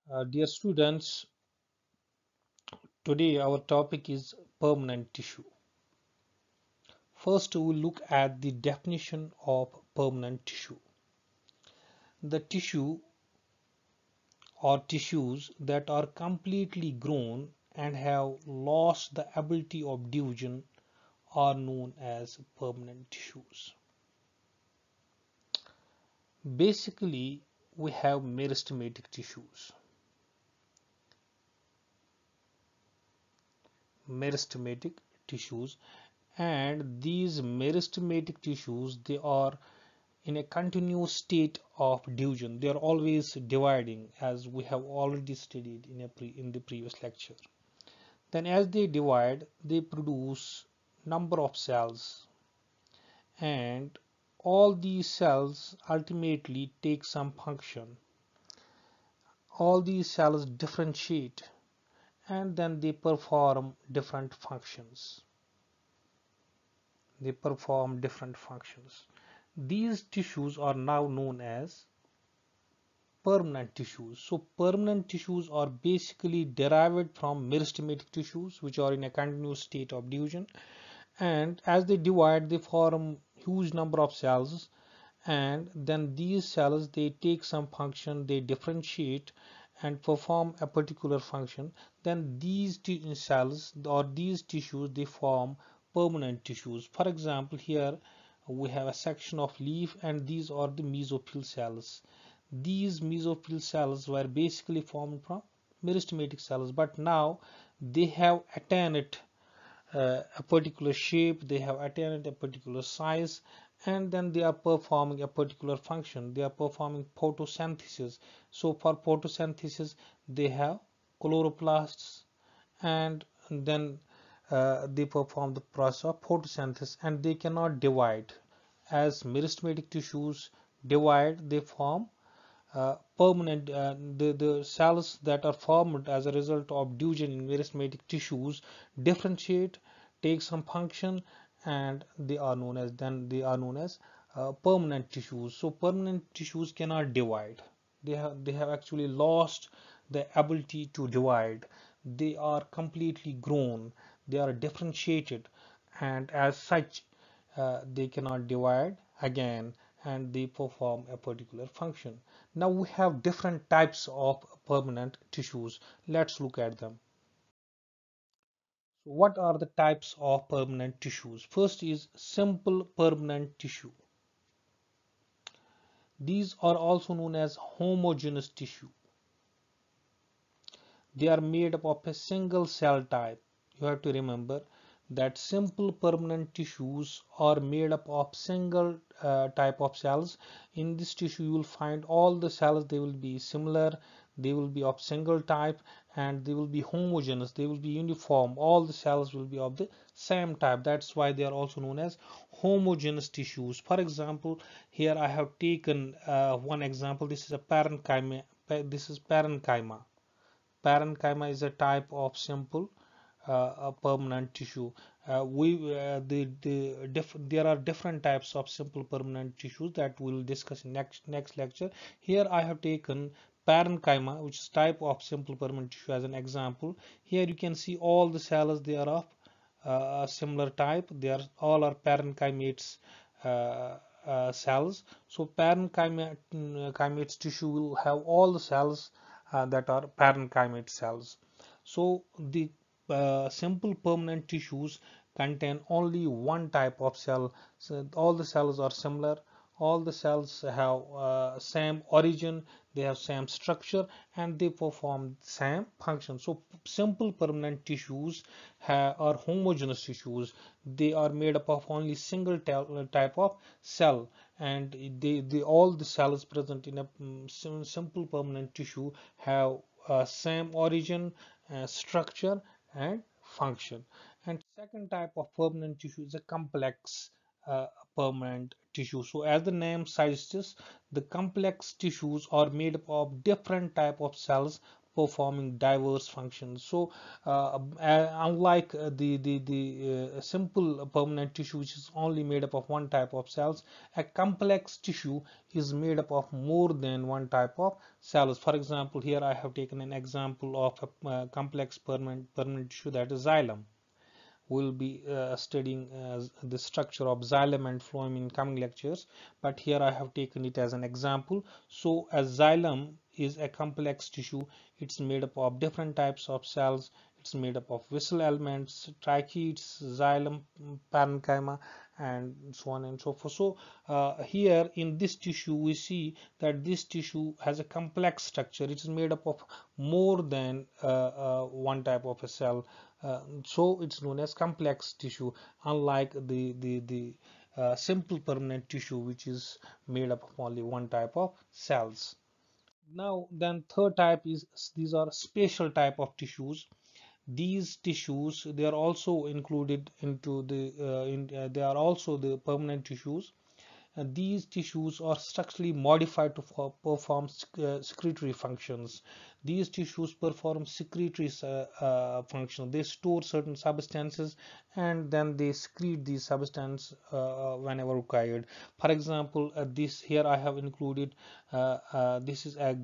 Dear students, today our topic is permanent tissue. First, we will look at the definition of permanent tissue. The tissue or tissues that are completely grown and have lost the ability of division are known as permanent tissues. Basically, we have meristematic tissues. Meristematic tissues, and these meristematic tissues, they are in a continuous state of division. They are always dividing, as we have already studied in the previous lecture. Then as they divide, they produce number of cells, and all these cells ultimately take some function. All these cells differentiate, and then they perform different functions. These tissues are now known as permanent tissues. So permanent tissues are basically derived from meristematic tissues, which are in a continuous state of division, and as they divide they form huge number of cells, and then these cells, they take some function, they differentiate and perform a particular function. Then these cells or these tissues, they form permanent tissues. For example, here we have a section of leaf, and these are the mesophyll cells. These mesophyll cells were basically formed from meristematic cells, but now they have attained a particular shape, they have attained a particular size, and then they are performing a particular function. They are performing photosynthesis. So for photosynthesis, they have chloroplasts, and then they perform the process of photosynthesis, and they cannot divide. As meristematic tissues divide, they form permanent the cells that are formed as a result of division in meristematic tissues differentiate, take some function, and they are known as permanent tissues. So permanent tissues cannot divide. They have actually lost the ability to divide. They are completely grown, they are differentiated, and as such they cannot divide again, and they perform a particular function. Now we have different types of permanent tissues. Let's look at them. So what are the types of permanent tissues? First is simple permanent tissue. These are also known as homogeneous tissue. They are made up of a single cell type. You have to remember that simple permanent tissues are made up of single type of cells. In this tissue you will find all the cells, they will be similar, they will be of single type, and they will be homogeneous, they will be uniform. All the cells will be of the same type. That's why they are also known as homogeneous tissues. For example, here I have taken one example. This is a parenchyma. This is parenchyma. Parenchyma is a type of simple permanent tissue. There are different types of simple permanent tissues that we'll discuss in next lecture. Here I have taken parenchyma, which is type of simple permanent tissue, as an example. Here you can see all the cells, they are of a similar type. They are all are parenchymates cells. So parenchymates tissue will have all the cells that are parenchymatous cells. So the simple permanent tissues contain only one type of cell. So all the cells are similar. All the cells have same origin, they have same structure, and they perform same function. So simple permanent tissues are homogeneous tissues. They are made up of only single type of cell, and all the cells present in a simple permanent tissue have same origin, structure, and function. And second type of permanent tissue is a complex uh, permanent tissue. So as the name suggests, the complex tissues are made up of different type of cells performing diverse functions. So unlike the simple permanent tissue, which is only made up of one type of cells, a complex tissue is made up of more than one type of cells. For example, here I have taken an example of a complex permanent tissue, that is xylem. We'll be studying the structure of xylem and phloem in coming lectures, but here I have taken it as an example. So a xylem is a complex tissue. It's made up of different types of cells. It's made up of vessel elements, tracheids, xylem, parenchyma, and so on and so forth. So here in this tissue we see that this tissue has a complex structure. It is made up of more than one type of a cell, so it's known as complex tissue, unlike the simple permanent tissue, which is made up of only one type of cells. Now then, third type is, these are spatial type of tissues. These tissues, they are also included into the they are also the permanent tissues. These tissues are structurally modified to perform secretory functions. These tissues perform secretory functions. They store certain substances and then they secrete these substances whenever required. For example, this here I have included, this is a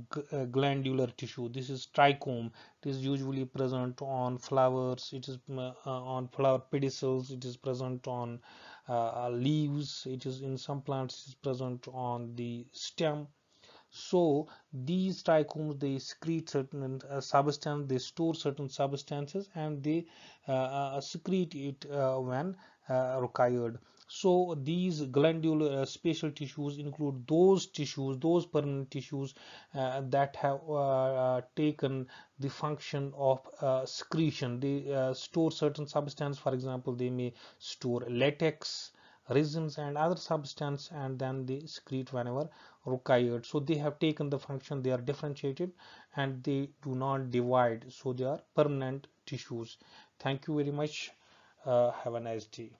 glandular tissue. This is trichome. It is usually present on flowers. It is on flower pedicels. It is present on leaves. It is in some plants, is present on the stem. So these trichomes, they secrete certain substance, they store certain substances, and they secrete it when required. So these glandular spatial tissues include those tissues, those permanent tissues that have taken the function of secretion. They store certain substance. For example, they may store latex, resins, and other substance, and then they secrete whenever required. So they have taken the function, they are differentiated, and they do not divide, so they are permanent tissues. Thank you very much. Have a nice day.